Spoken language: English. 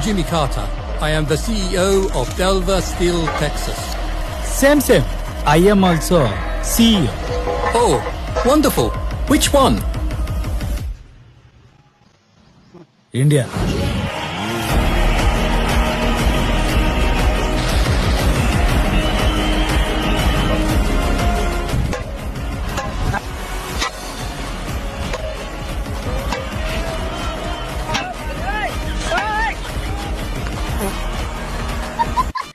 am Jimmy Carter. I am the CEO of Delver Steel, Texas. Same. I am also CEO. Oh, wonderful. Which one? India.